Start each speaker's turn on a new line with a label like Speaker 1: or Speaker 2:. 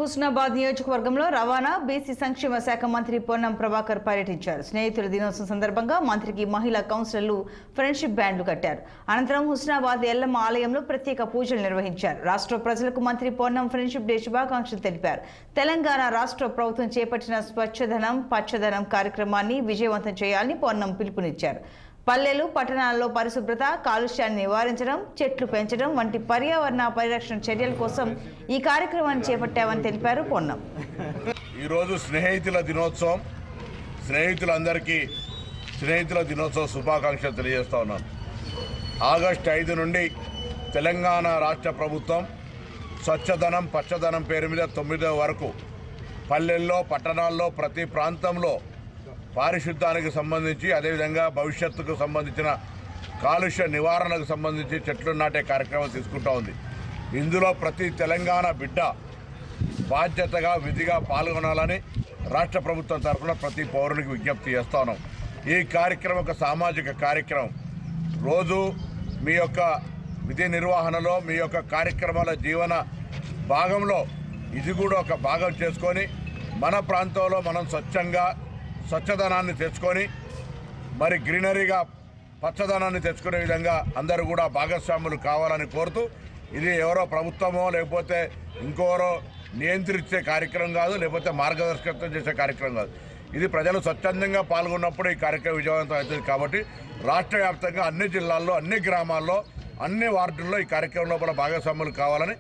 Speaker 1: హుస్నాబాద్ నియోజకవర్గంలో రవాణా బీసీ సంక్షేమ శాఖ మంత్రి పొన్నం ప్రభాకర్ పర్యటించారు. స్నేహితుల దినోత్సవం సందర్భంగా మంత్రికి మహిళా కౌన్సిలర్లు ఫ్రెండ్షిప్ బ్యాండ్లు కట్టారు. అనంతరం హుస్నాబాద్ ఎల్లమ్మ ఆలయంలో ప్రత్యేక పూజలు నిర్వహించారు. రాష్ట్ర ప్రజలకు మంత్రి పొన్నం ఫ్రెండ్షిప్ డే శుభాకాంక్షలు తెలిపారు. తెలంగాణ రాష్ట్ర ప్రభుత్వం చేపట్టిన స్వచ్ఛధనం పచ్చదనం కార్యక్రమాన్ని విజయవంతం చేయాలని పొన్నం పిలుపునిచ్చారు. పల్లెలు పట్టణాల్లో పరిశుభ్రత, కాలుష్యాన్ని నివారించడం, చెట్లు పెంచడం వంటి పర్యావరణ పరిరక్షణ చర్యల కోసం ఈ కార్యక్రమాన్ని చేపట్టామని తెలిపారు పొన్నం.
Speaker 2: ఈరోజు స్నేహితుల దినోత్సవం. స్నేహితులందరికీ స్నేహితుల దినోత్సవ శుభాకాంక్షలు తెలియజేస్తా ఉన్నాను. ఆగస్టు 5 నుండి తెలంగాణ రాష్ట్ర ప్రభుత్వం స్వచ్ఛధనం పచ్చదనం పేరు మీద 9వ వరకు పల్లెల్లో పట్టణాల్లో ప్రతి ప్రాంతంలో పారిశుద్ధ్యానికి సంబంధించి, అదేవిధంగా భవిష్యత్తుకు సంబంధించిన కాలుష్య నివారణకు సంబంధించి చెట్లు నాటే కార్యక్రమం తీసుకుంటూ ఉంది. ఇందులో ప్రతి తెలంగాణ బిడ్డ బాధ్యతగా విధిగా పాల్గొనాలని రాష్ట్ర ప్రభుత్వం తరఫున ప్రతి పౌరునికి విజ్ఞప్తి చేస్తా ఉన్నాం. ఈ కార్యక్రమం ఒక సామాజిక కార్యక్రమం. రోజు మీ యొక్క విధి నిర్వహణలో, మీ యొక్క కార్యక్రమాల జీవన భాగంలో ఇది కూడా ఒక భాగం చేసుకొని మన ప్రాంతంలో మనం స్వచ్ఛదనాన్ని తెచ్చుకొని మరి గ్రీనరీగా పచ్చదనాన్ని తెచ్చుకునే విధంగా అందరూ కూడా భాగస్వాములు కావాలని కోరుతూ, ఇది ఎవరో ప్రభుత్వమో లేకపోతే ఇంకోరో నియంత్రించే కార్యక్రమం కాదు, లేకపోతే మార్గదర్శకత్వం చేసే కార్యక్రమం కాదు. ఇది ప్రజలు స్వచ్ఛందంగా పాల్గొన్నప్పుడు ఈ కార్యక్రమం విజయవంతం అవుతుంది. కాబట్టి రాష్ట్ర వ్యాప్తంగా అన్ని జిల్లాల్లో, అన్ని గ్రామాల్లో, అన్ని వార్డుల్లో ఈ కార్యక్రమం లోపల భాగస్వాములు కావాలని